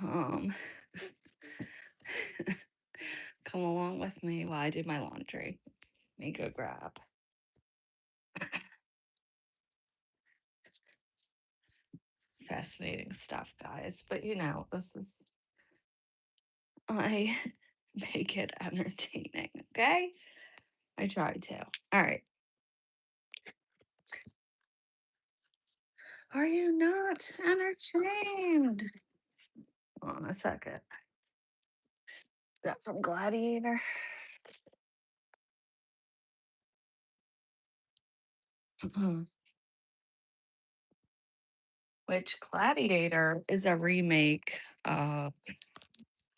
Um, come along with me while I do my laundry. Let me go grab. Fascinating stuff, guys. But this is I make it entertaining, okay? I try to. All right. Are you not entertained? Hold on a second. That from Gladiator. Which Gladiator is a remake of, I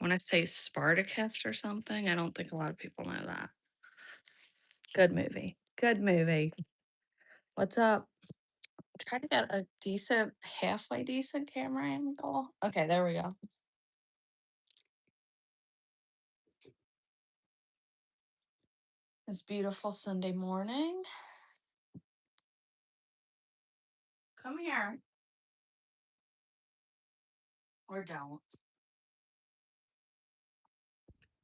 want to say Spartacus or something. I don't think a lot of people know that. Good movie. Good movie. What's up? Try to get a decent, halfway decent camera angle. Okay, there we go. It's beautiful Sunday morning. Come here. Or don't.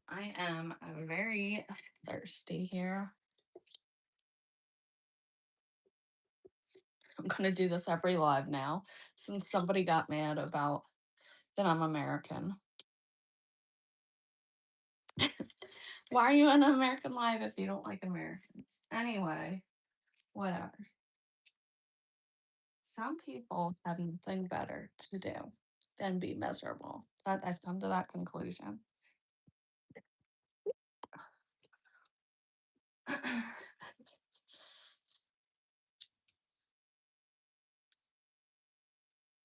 I am very thirsty here. I'm going to do this every live now since somebody got mad about that I'm American. Why are you in American Live if you don't like Americans? Anyway, whatever. Some people have nothing better to do than be miserable. I've come to that conclusion.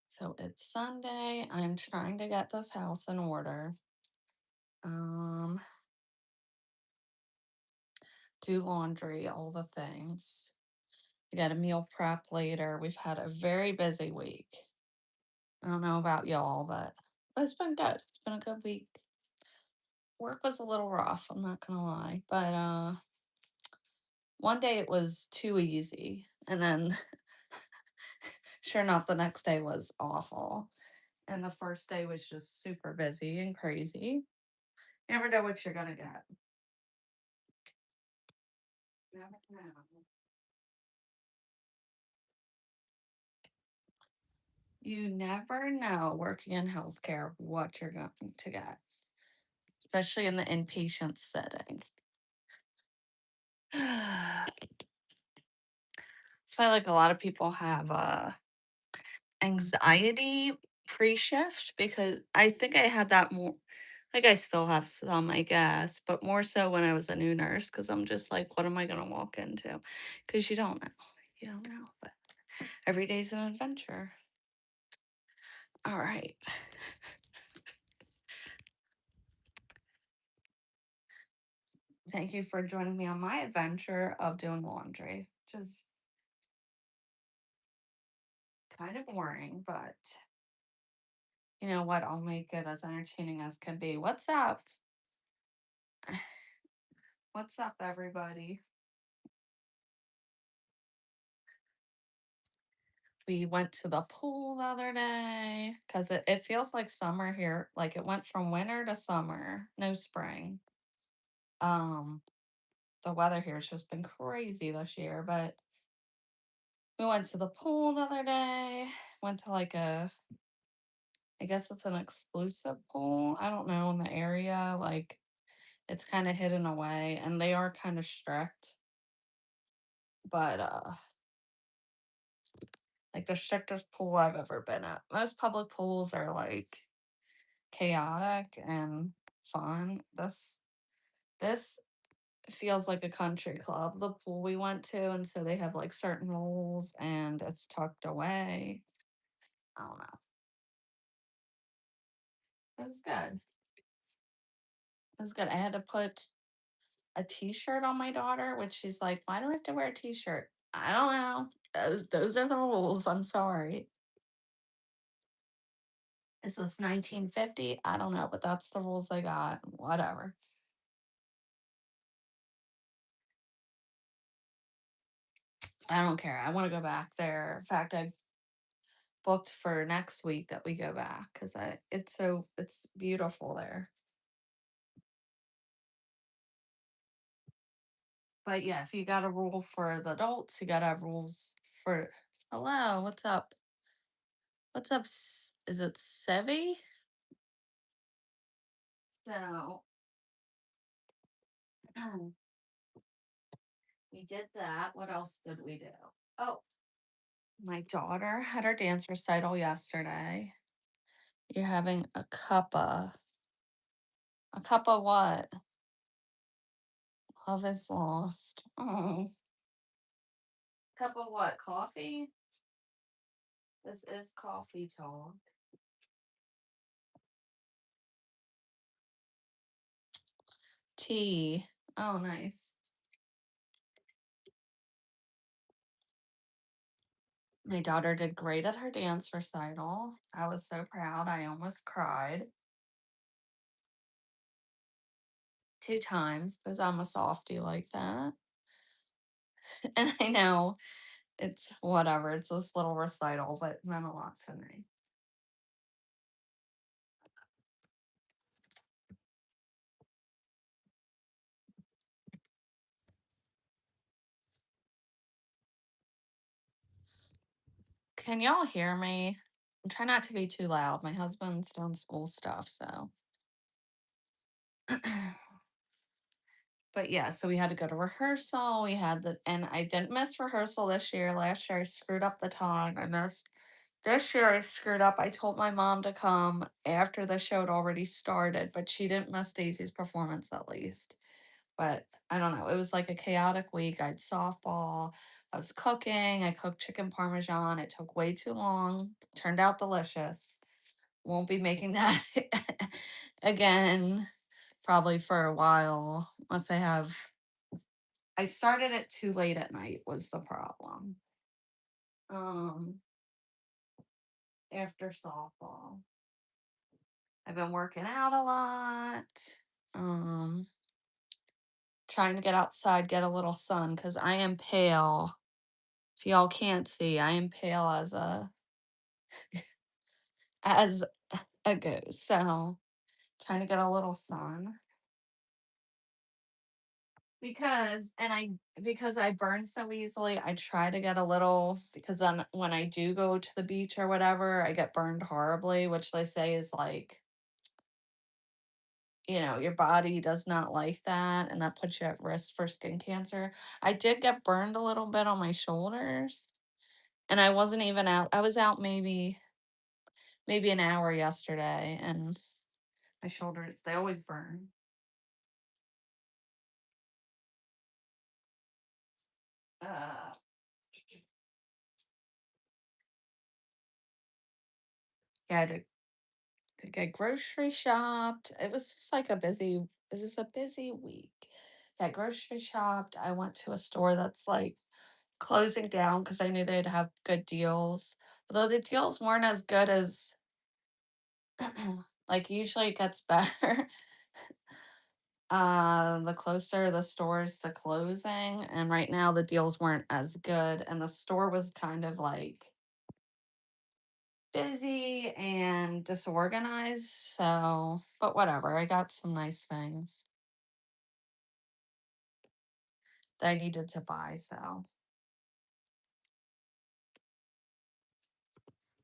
So it's Sunday. I'm trying to get this house in order. Um, do laundry, all the things. We got a meal prep later. We've had a very busy week. I don't know about y'all, but it's been good. It's been a good week. Work was a little rough, I'm not gonna lie. But one day it was too easy. And then sure enough, the next day was awful. And the first day was just super busy and crazy. Never know what you're gonna get. Never know. You never know working in healthcare what you're going to get, especially in the inpatient setting. That's why like a lot of people have anxiety pre-shift because I think I had that more, like I still have some, I guess, but more so when I was a new nurse because I'm just like, what am I gonna walk into? Because you don't know. You don't know. But every day's an adventure. All right. Thank you for joining me on my adventure of doing laundry. Just kind of boring, but you know what? I'll make it as entertaining as can be. What's up? What's up, everybody? We went to the pool the other day because it feels like summer here. Like it went from winter to summer, no spring. Um, the weather here has just been crazy this year, but we went to the pool the other day. Went to like I guess it's an exclusive pool. I don't know in the area. Like it's kind of hidden away and they are kind of strict. But like the strictest pool I've ever been at. Most public pools are like chaotic and fun. This feels like a country club, the pool we went to, and so they have like certain rules and it's tucked away. I don't know. It was good. It was good. I had to put a t-shirt on my daughter, which she's like, why do I have to wear a t-shirt? I don't know. Those are the rules. I'm sorry. Is this 1950? I don't know, but that's the rules they got. Whatever. I don't care. I want to go back there. In fact, I've booked for next week that we go back because it's beautiful there. But yeah, if you got a rule for the adults, you gotta have rules for. Hello, what's up? What's up? Is it Sevi? So we did that. What else did we do? Oh, my daughter had her dance recital yesterday. You're having a cup of what? Love is lost. Oh, cup of what? Coffee? This is coffee talk. Tea. Oh, nice. My daughter did great at her dance recital. I was so proud. I almost cried 2 times because I'm a softie like that. And I know it's whatever, it's this little recital, but it meant a lot to me. Can y'all hear me? I'm trying not to be too loud. My husband's doing school stuff, so. But yeah, so we had to go to rehearsal. And I didn't miss rehearsal this year. Last year I screwed up the time. I missed. This year I screwed up. I told my mom to come after the show had already started, but she didn't miss Daisy's performance at least. But I don't know. It was like a chaotic week. I had softball. I was cooking. I cooked chicken parmesan. It took way too long. Turned out delicious. Won't be making that again probably for a while unless I started it too late at night was the problem. Um After softball. I've been working out a lot. Um Trying to get outside, get a little sun cuz I am pale. If y'all can't see, I am pale as a goose. So, trying to get a little sun. Because I burn so easily, I try to get a little because then when I do go to the beach or whatever, I get burned horribly, which they say is like, your body does not like that and that puts you at risk for skin cancer. I did get burned a little bit on my shoulders and I wasn't even out. I was out maybe an hour yesterday and my shoulders, they always burn. Uh, yeah, to get grocery shopped. It was a busy week. Yeah, grocery shopped. I went to a store that's like closing down because I knew they'd have good deals. Although the deals weren't as good as like usually it gets better. The closer the stores to closing, and right now the deals weren't as good, and the store was kind of like busy and disorganized. So, but whatever, I got some nice things that I needed to buy. So,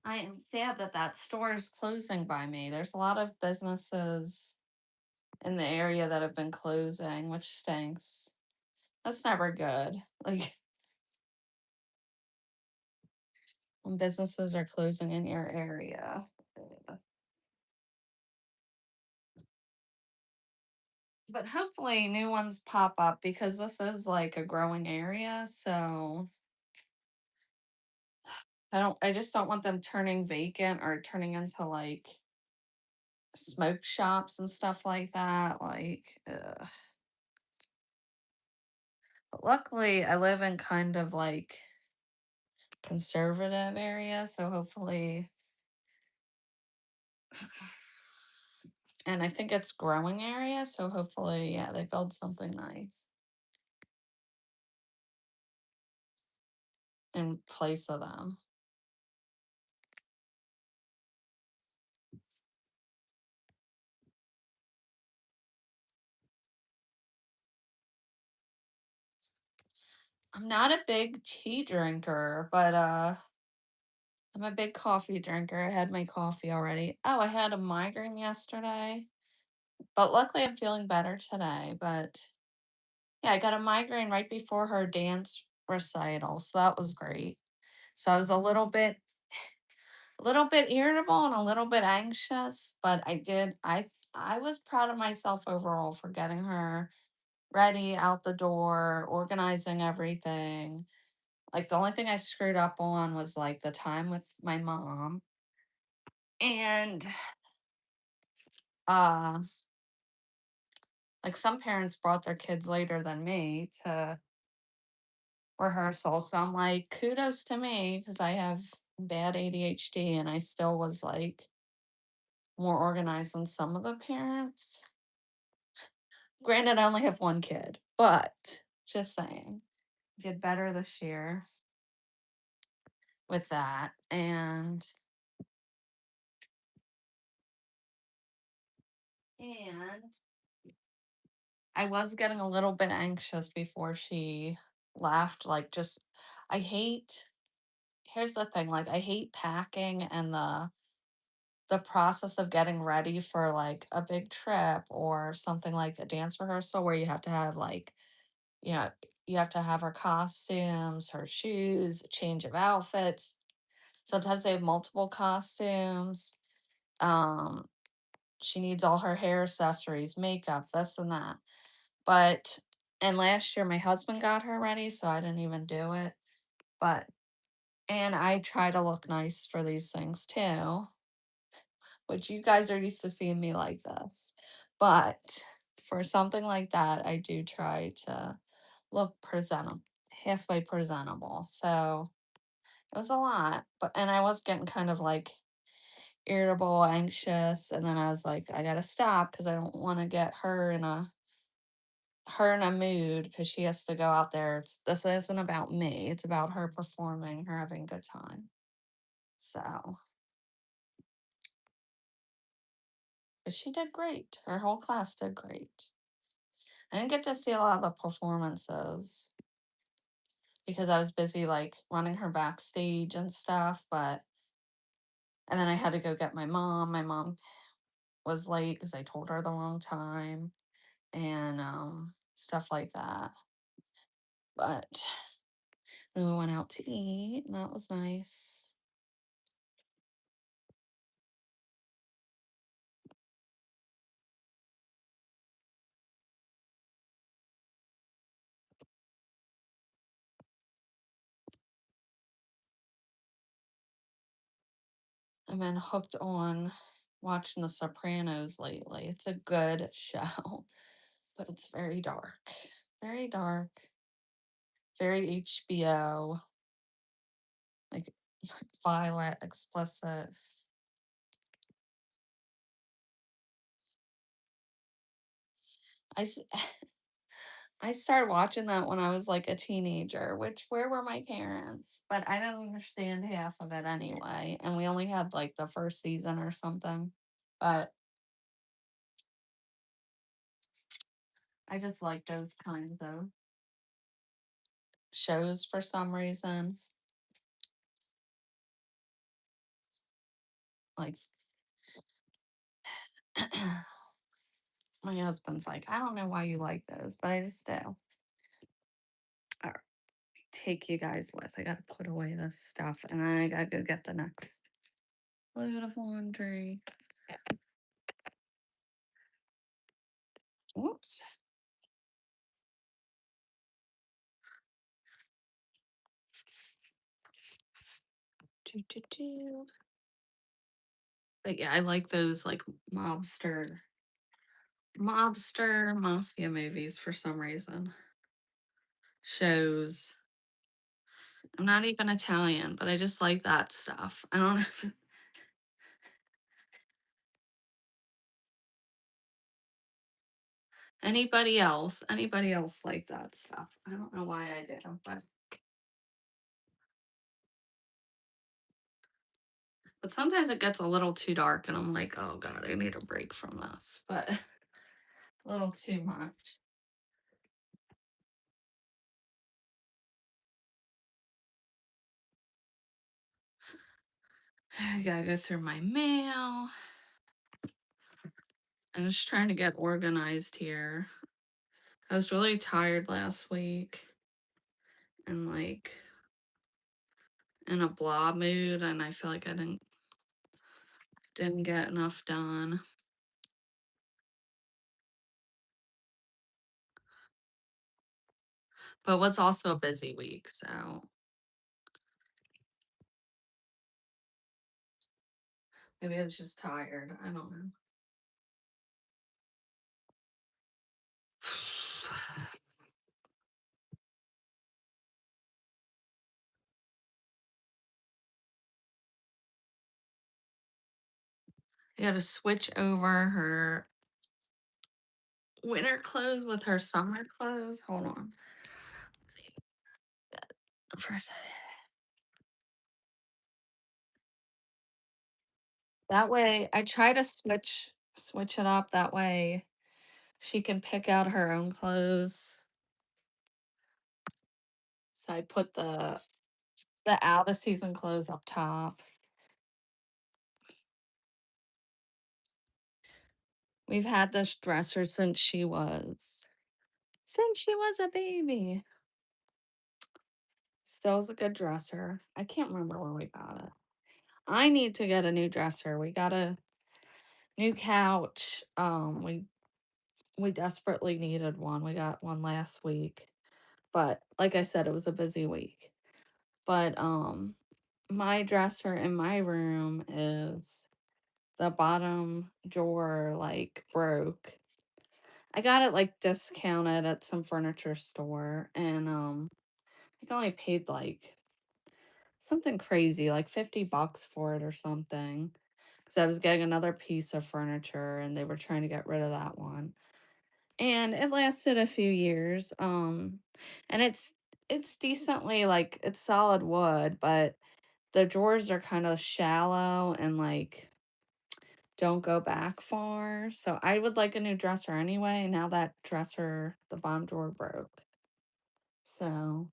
I am sad that that store is closing by me. There's a lot of businesses in the area that have been closing, which stinks. That's never good. Like, when businesses are closing in your area. Ugh. But hopefully new ones pop up because this is like a growing area. So I just don't want them turning vacant or turning into like smoke shops and stuff like that. Like, ugh. But luckily I live in kind of like conservative area. So hopefully, and I think it's growing area. So hopefully, yeah, they build something nice in place of them. I'm not a big tea drinker, but I'm a big coffee drinker. I had my coffee already. Oh, I had a migraine yesterday, but luckily I'm feeling better today. But yeah, I got a migraine right before her dance recital, so that was great. So I was a little bit irritable and a little bit anxious, but I was proud of myself overall for getting her ready out the door, organizing everything. Like the only thing I screwed up on was like the time with my mom. And uh like some parents brought their kids later than me to rehearsal. So I'm like, kudos to me because I have bad ADHD and I still was like more organized than some of the parents. Granted, I only have one kid, but just saying, did better this year with that. And I was getting a little bit anxious before she left. Like just I hate here's the thing, like I hate packing and the process of getting ready for like a big trip or something like a dance rehearsal where you have to have like, you know, you have to have her costumes, her shoes, a change of outfits. Sometimes they have multiple costumes. Um, she needs all her hair accessories, makeup, this and that. But and last year my husband got her ready, so I didn't even do it. But and I try to look nice for these things too, which you guys are used to seeing me like this. But for something like that, I do try to look presentable, halfway presentable. So it was a lot, but and I was getting kind of like irritable, anxious, and then I was like, I gotta stop because I don't want to get her in a mood because she has to go out there. This isn't about me. It's about her performing, her having a good time. So, but she did great. Her whole class did great. I didn't get to see a lot of the performances because I was busy like running her backstage and stuff. But and then I had to go get my mom. My mom was late because I told her the wrong time and stuff like that. But then we went out to eat, and that was nice. I've been hooked on watching The Sopranos lately. It's a good show, but it's very dark. Very dark, very HBO, like violent, explicit. I, s- I started watching that when I was like a teenager, which where were my parents? But I didn't understand half of it anyway. And we only had like the first season or something. But I just like those kinds of shows for some reason. Like my husband's like, I don't know why you like those, but I just do. All right, take you guys with. I gotta put away this stuff and then I gotta go get the next load of laundry. Whoops. Do, do, do. But yeah, I like those like mobster, mobster mafia movies for some reason. Shows. I'm not even Italian, but I just like that stuff. I don't know. Anybody else like that stuff. I don't know why I did, but sometimes it gets a little too dark and I'm like, oh god, I need a break from this. But a little too much. I gotta go through my mail. I'm just trying to get organized here. I was really tired last week and like in a blah mood, and I feel like I didn't get enough done. But was also a busy week, so maybe I was just tired. I don't know. I gotta switch over her winter clothes with her summer clothes. Hold on. Let's see. First, that way I try to switch it up. That way she can pick out her own clothes. So I put the out of season clothes up top. We've had this dresser since she was a baby. Still is a good dresser. I can't remember where we got it. I need to get a new dresser. We got a new couch. We desperately needed one. We got one last week. But like I said, it was a busy week. But my dresser in my room is the bottom drawer like broke. I got it like discounted at some furniture store, and I only paid like something crazy, like $50 for it or something. Because I was getting another piece of furniture and they were trying to get rid of that one. And it lasted a few years. And it's decently like it's solid wood, but the drawers are kind of shallow and like don't go back far. So I would like a new dresser anyway. Now that dresser, the bottom drawer broke. So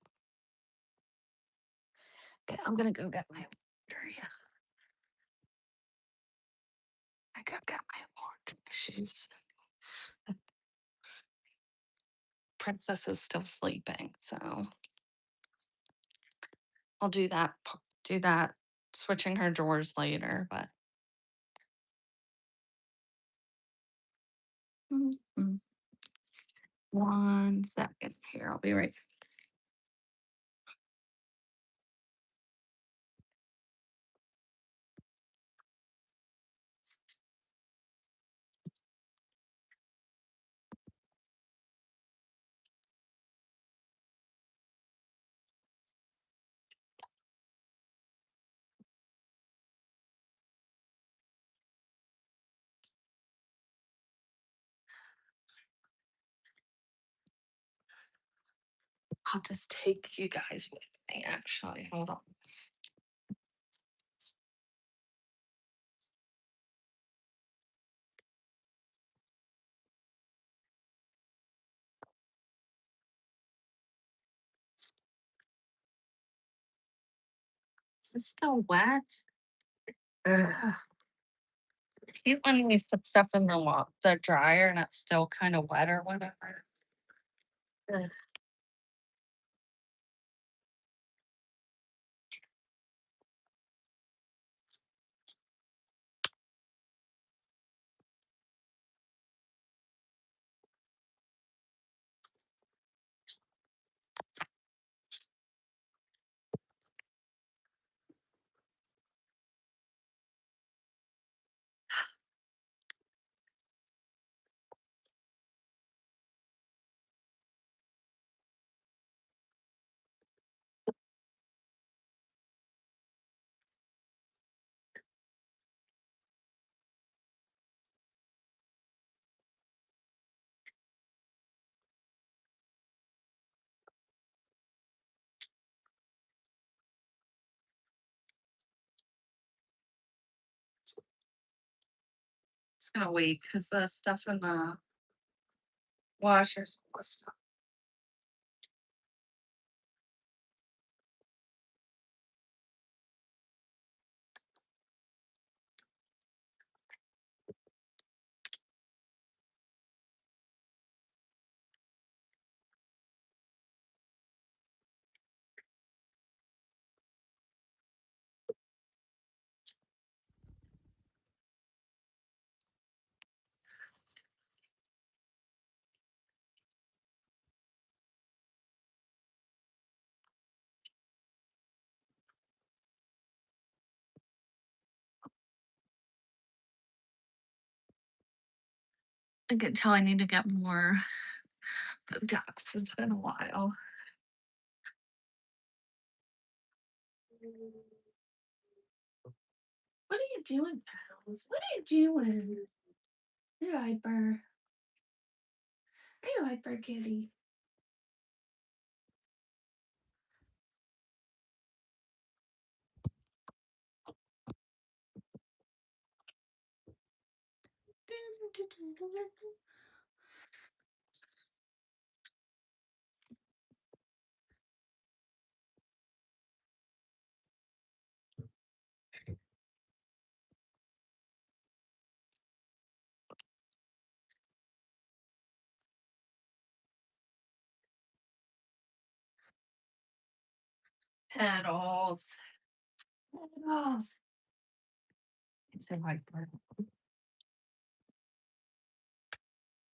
okay, I'm gonna go get my laundry. I go get my laundry. She's Princess is still sleeping, so I'll do that switching her drawers later, but Mhm. 1 second here, I'll be right. I'll just take you guys with me, actually. Hold on. Is it still wet? Ugh. I hate when we put stuff in the dryer and it's still kind of wet or whatever. Ugh. It's gonna wait because the stuff in the washer's supposed to. I can tell I need to get more Botox. It's been a while. What are you doing, pals? What are you doing? You hyper. Are you hyper, kitty? Petals. Petals. It's so hyper.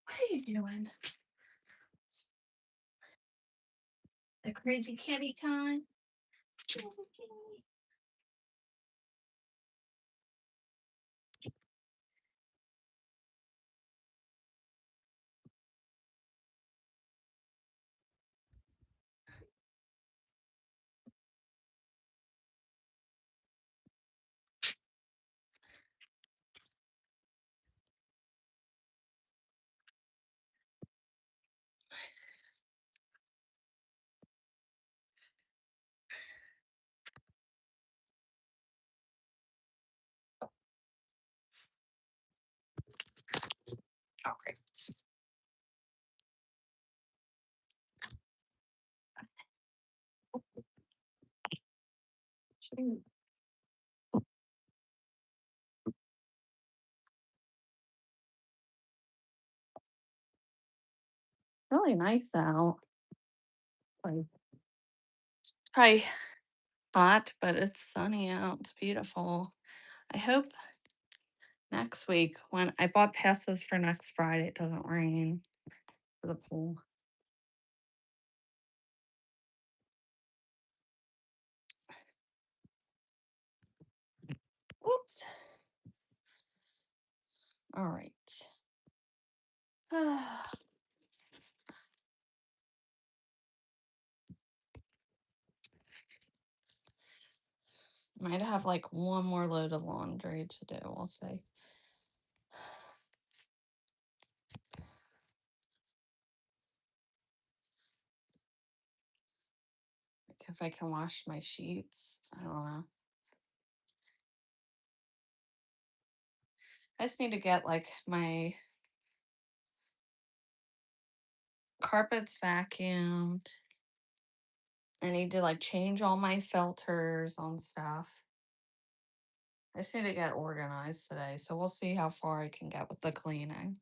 What are you doing? The crazy kitty time? All right. Really nice out. Like, probably hot, but it's sunny out. It's beautiful. I hope next week when I bought passes for next Friday, it doesn't rain for the pool. Oops. All right. Might have like one more load of laundry to do. We'll see. Like if I can wash my sheets. I don't know. I just need to get like my carpets vacuumed. I need to like change all my filters on stuff. I just need to get organized today. So we'll see how far I can get with the cleaning.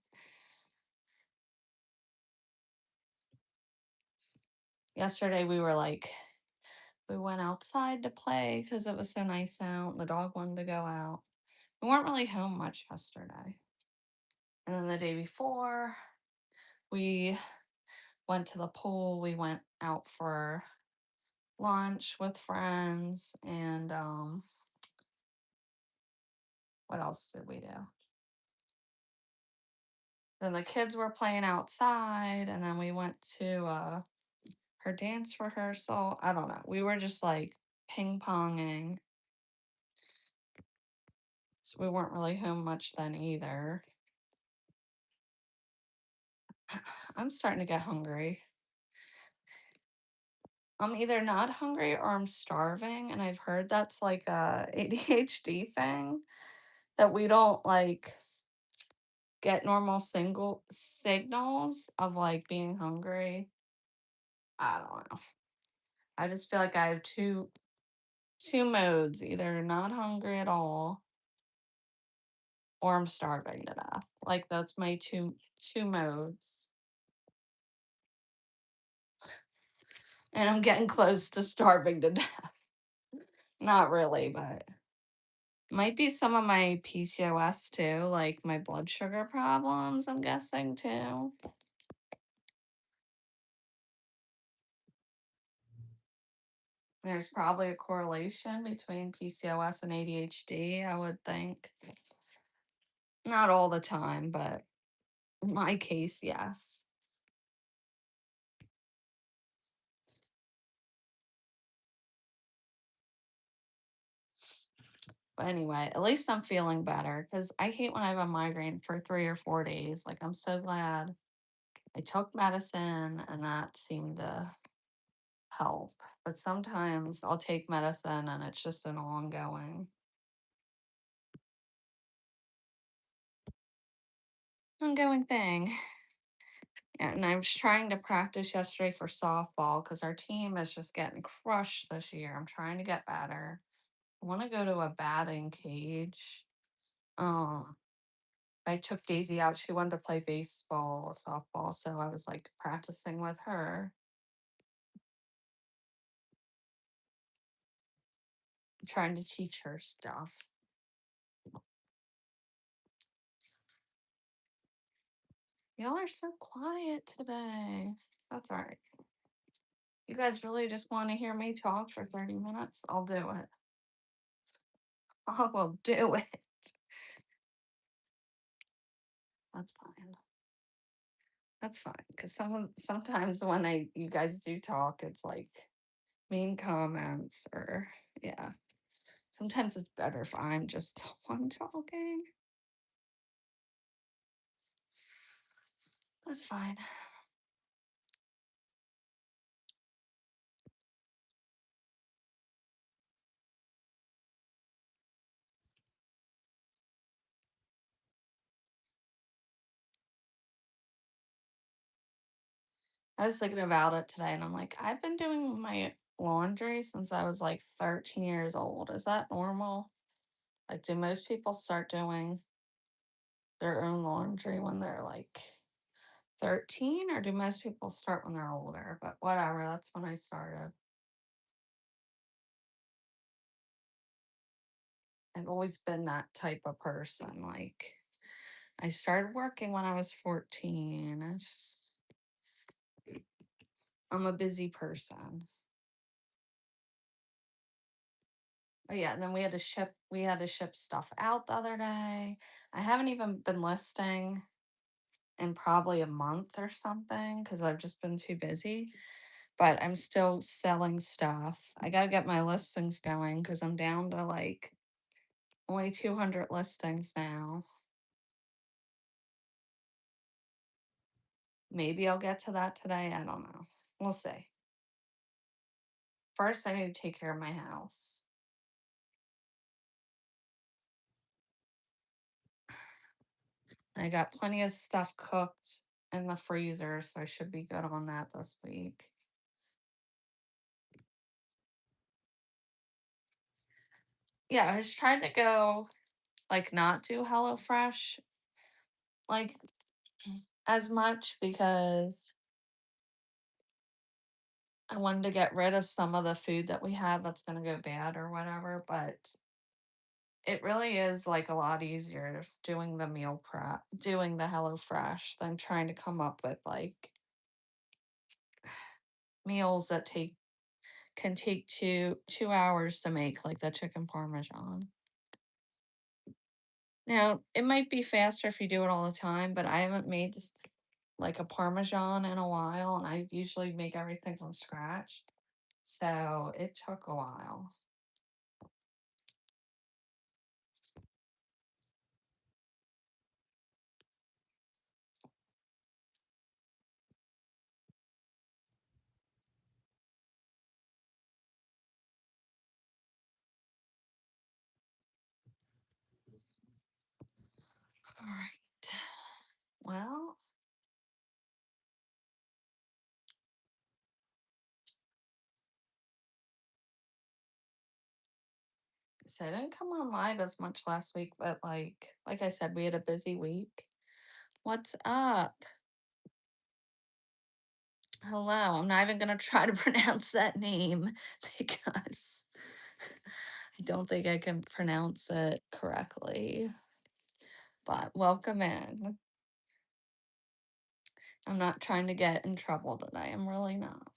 Yesterday we went outside to play because it was so nice out and the dog wanted to go out. We weren't really home much yesterday. And then the day before, we went to the pool. We went out for lunch with friends and what else did we do? Then the kids were playing outside and then we went to her dance rehearsal. I don't know. We were just like ping ponging. So we weren't really home much then either. I'm starting to get hungry. I'm either not hungry or I'm starving, and I've heard that's like a ADHD thing that we don't like get normal single signals of like being hungry. I don't know. I just feel like I have two modes, either not hungry at all or I'm starving to death. Like that's my two modes. And I'm getting close to starving to death. Not really, but might be some of my PCOS too, like my blood sugar problems, I'm guessing too. There's probably a correlation between PCOS and ADHD, I would think. Not all the time, but In my case, yes. But anyway, at least I'm feeling better because I hate when I have a migraine for 3 or 4 days. Like, I'm so glad I took medicine and that seemed to help. But sometimes I'll take medicine and it's just an ongoing thing. Yeah, and I was trying to practice yesterday for softball because our team is just getting crushed this year. I'm trying to get better. I want to go to a batting cage. Um, I took Daisy out. She wanted to play baseball, softball, so I was like practicing with her, trying to teach her stuff. Y'all are so quiet today. That's all right. You guys really just want to hear me talk for 30 minutes? I'll do it. I will do it. That's fine. That's fine. Cause sometimes when you guys do talk, it's like mean comments or yeah. Sometimes it's better if I'm just the one talking. That's fine. I was thinking about it today and I'm like, I've been doing my laundry since I was like 13 years old. Is that normal? Like, do most people start doing their own laundry when they're like 13, or do most people start when they're older? But whatever, that's when I started. I've always been that type of person. Like, I started working when I was 14. I'm a busy person. Oh yeah, and then we had to ship stuff out the other day. I haven't even been listing in probably a month or something because I've just been too busy. But I'm still selling stuff. I gotta get my listings going because I'm down to like only 200 listings now. Maybe I'll get to that today. I don't know. We'll see. First, I need to take care of my house. I got plenty of stuff cooked in the freezer, so I should be good on that this week. Yeah, I was trying to go like not do HelloFresh like as much because I wanted to get rid of some of the food that we have that's gonna go bad or whatever, but it really is like a lot easier doing the meal prep, doing the HelloFresh than trying to come up with like meals that can take 2 hours to make, like the chicken parmesan. Now, it might be faster if you do it all the time, but I haven't made this like a parmesan in a while, and I usually make everything from scratch. So it took a while. All right. Well, so I didn't come on live as much last week, but like I said, we had a busy week. What's up? Hello. I'm not even gonna try to pronounce that name because I don't think I can pronounce it correctly. But welcome in. I'm not trying to get in trouble today. I'm really not.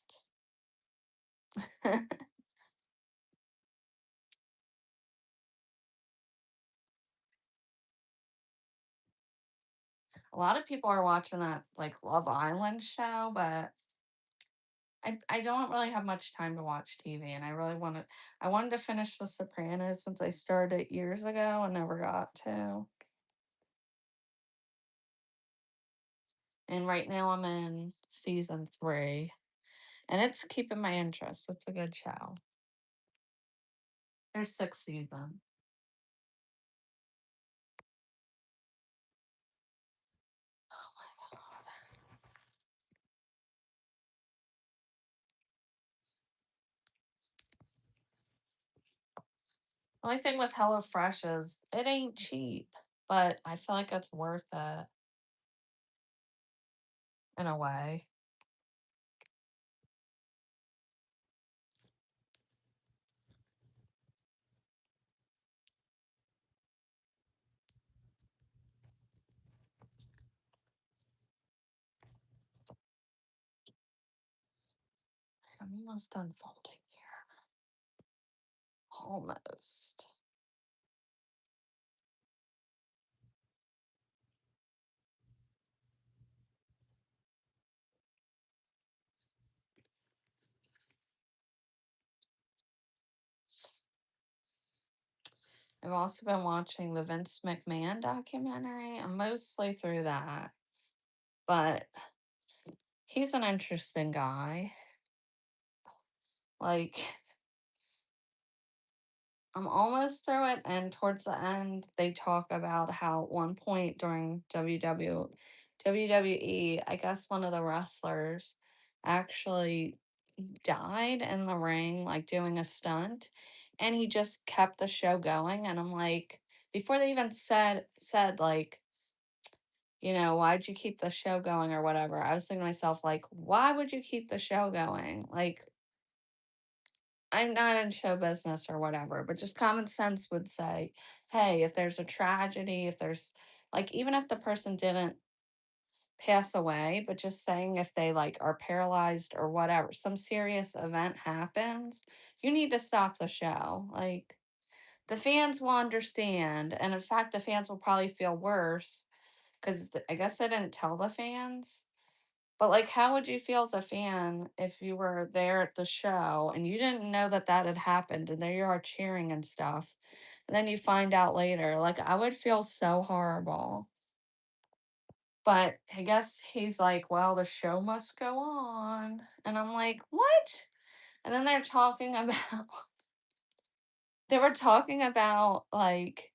A lot of people are watching that like Love Island show, but I don't really have much time to watch TV, and I wanted to finish The Sopranos since I started it years ago and never got to. And right now I'm in season 3, and it's keeping my interest. It's a good show. There's 6 seasons. Oh my god. The only thing with HelloFresh is it ain't cheap, but I feel like it's worth it in a way. I'm almost done folding here. Almost. I've also been watching the Vince McMahon documentary. I'm mostly through that, but he's an interesting guy. Like, I'm almost through it, and towards the end, they talk about how at one point during WWE, I guess one of the wrestlers actually died in the ring, like doing a stunt, and he just kept the show going. And I'm like, before they even said like, why'd you keep the show going or whatever, I was thinking to myself, like, why would you keep the show going? Like, I'm not in show business or whatever, but just common sense would say, hey, if there's a tragedy, if there's like, even if the person didn't pass away, but just saying if they like are paralyzed or whatever, some serious event happens, you need to stop the show. Like, the fans will understand. And in fact, the fans will probably feel worse because I guess they didn't tell the fans. But like, how would you feel as a fan if you were there at the show and you didn't know that that had happened and there you are cheering and stuff? And then you find out later. Like, I would feel so horrible. But I guess he's like, well, the show must go on. And I'm like, what? And then they're talking about, they were talking about like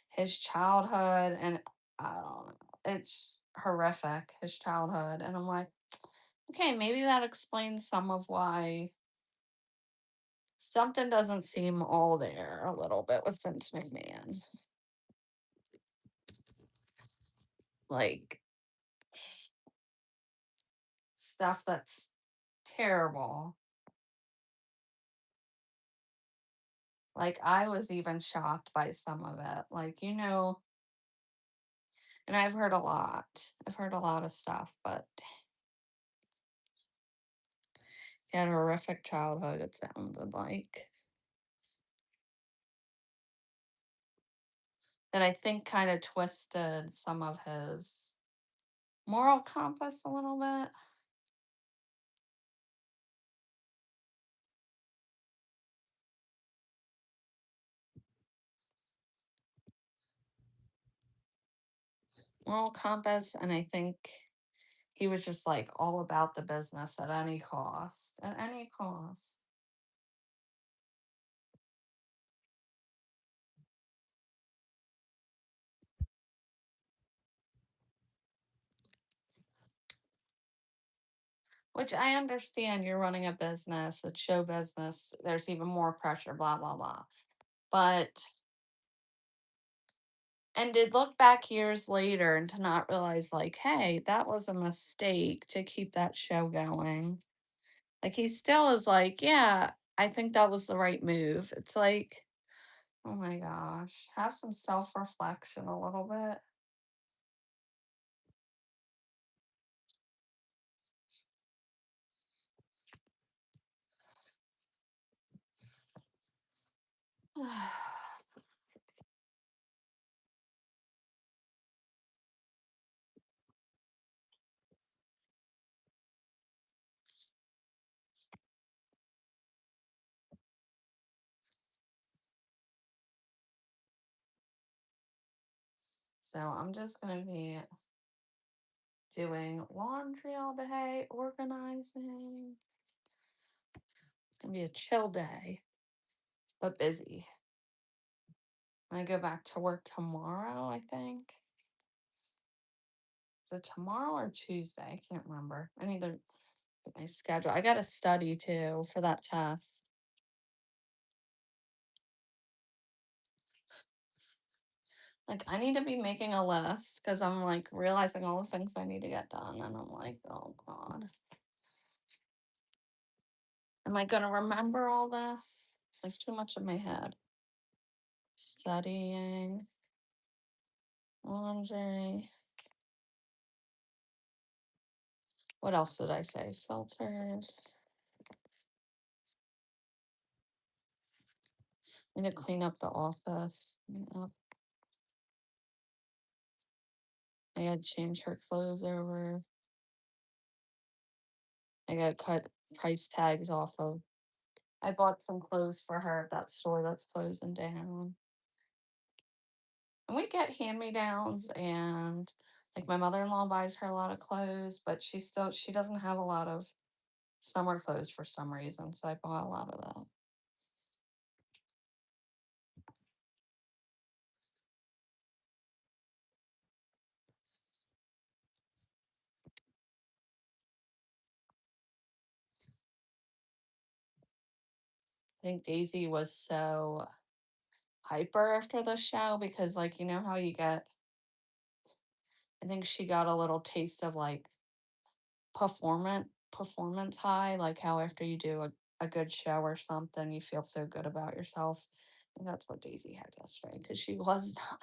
his childhood, and I don't know. It's horrific, his childhood. And I'm like, okay, maybe that explains some of why something doesn't seem all there a little bit with Vince McMahon. Like, stuff that's terrible. Like, I was even shocked by some of it. Like, and I've heard a lot. I've heard a lot of stuff, but he had a horrific childhood, it sounded like. That I think kind of twisted some of his moral compass a little bit. Moral compass, and I think he was just like all about the business at any cost. At any cost. Which I understand, you're running a business, it's show business, there's even more pressure, blah, blah, blah. But, and to look back years later and to not realize, like, hey, that was a mistake to keep that show going. Like, he still is like, yeah, I think that was the right move. It's like, oh my gosh, have some self reflection a little bit. So I'm just gonna be doing laundry all day, organizing. Gonna be a chill day, but busy. I go back to work tomorrow, I think. Is it tomorrow or Tuesday? I can't remember. I need to get my schedule. I gotta study too for that test. Like I need to be making a list because I'm like realizing all the things I need to get done, and I'm like, oh god, am I gonna remember all this? It's like too much in my head. Studying, laundry. What else did I say? Filters. I need to clean up the office. Yep. I gotta change her clothes over. I gotta cut price tags off of. I bought some clothes for her at that store that's closing down. And we get hand-me-downs and like my mother-in-law buys her a lot of clothes, but she doesn't have a lot of summer clothes for some reason. So I bought a lot of that. I think Daisy was so hyper after the show because like you know how you get I think she got a little taste of like performance high, like how after you do a good show or something, you feel so good about yourself. And that's what Daisy had yesterday because she was not,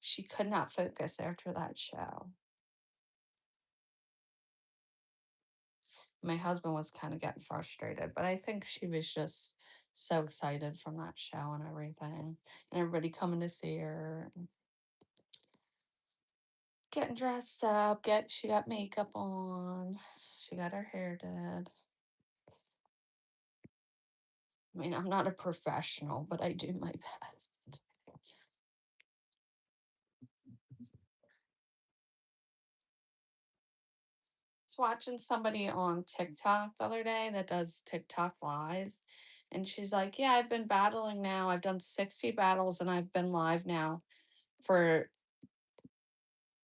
she could not focus after that show. My husband was kind of getting frustrated, but I think she was just so excited from that show and everything, and everybody coming to see her, and getting dressed up. She got makeup on, she got her hair did. I mean, I'm not a professional, but I do my best. Was watching somebody on TikTok the other day that does TikTok lives. And she's like, yeah, I've been battling now. I've done 60 battles and I've been live now for,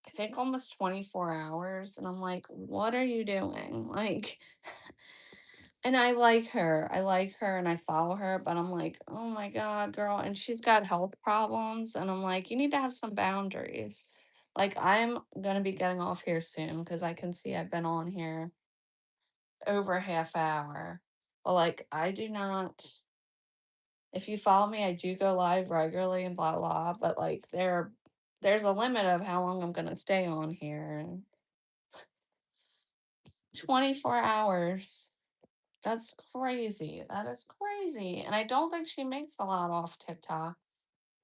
I think, almost 24 hours. And I'm like, what are you doing? Like, and I like her. I like her and I follow her, but I'm like, oh my God, girl. And she's got health problems. And I'm like, you need to have some boundaries. Like, I'm going to be getting off here soon because I can see I've been on here over a half hour. But like I do not if you follow me, I do go live regularly and blah blah, but like there's a limit of how long I'm gonna stay on here and 24 hours. That's crazy. That is crazy. And I don't think she makes a lot off TikTok.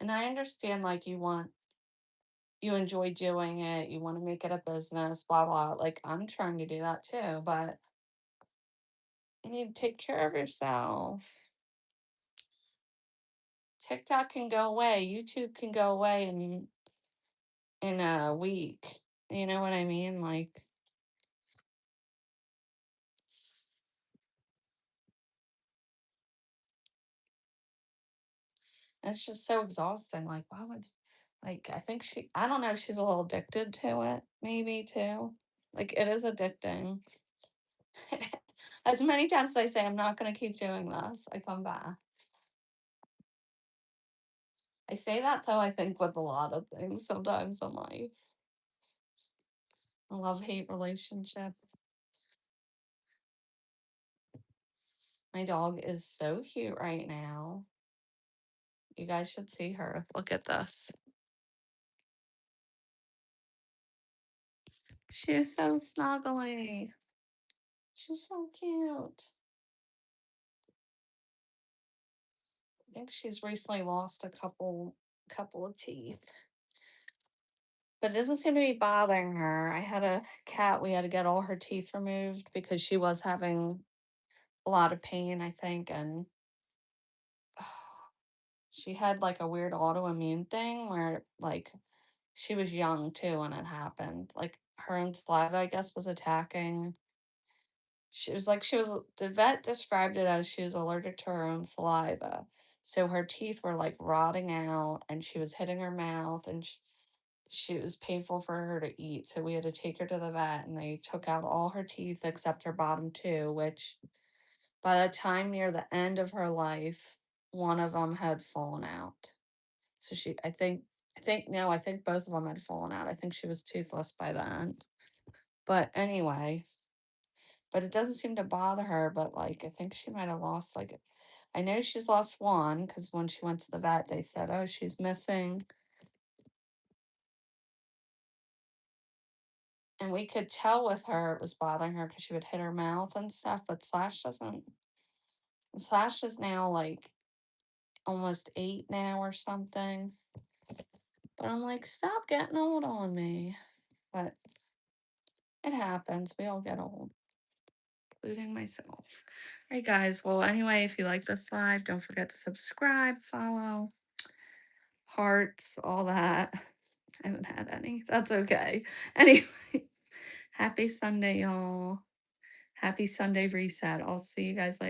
And I understand like you enjoy doing it, you want to make it a business, blah blah. Like I'm trying to do that too, but you need to take care of yourself. TikTok can go away, YouTube can go away in a week. You know what I mean? Like it's just so exhausting. Like why would like I think I don't know, she's a little addicted to it, maybe too. Like it is addicting. As many times as I say I'm not gonna keep doing this, I come back. I say that though, I think with a lot of things sometimes in life. A love hate relationship. My dog is so cute right now. You guys should see her. Look at this. She's so snuggly. She's so cute. I think she's recently lost a couple of teeth. But it doesn't seem to be bothering her. I had a cat, we had to get all her teeth removed because she was having a lot of pain, I think, and she had like a weird autoimmune thing where like She was young too when it happened. Like her own saliva, I guess, was attacking. The vet described it as she was allergic to her own saliva. So her teeth were like rotting out and she was hitting her mouth and she it was painful for her to eat. So we had to take her to the vet and they took out all her teeth except her bottom two, which by the time near the end of her life, one of them had fallen out. So no, I think both of them had fallen out. I think she was toothless by then. But anyway, but it doesn't seem to bother her. But like, I think she might have lost like, I know she's lost one because when she went to the vet, they said, oh, she's missing. And we could tell with her it was bothering her because she would hit her mouth and stuff. But Slash doesn't. Slash is now like almost 8 now or something. But I'm like, stop getting old on me. But it happens. We all get old, including myself. All right, guys. Well, anyway, if you like this live, don't forget to subscribe, follow, hearts, all that. I haven't had any. That's okay. Anyway, happy Sunday, y'all. Happy Sunday reset. I'll see you guys later.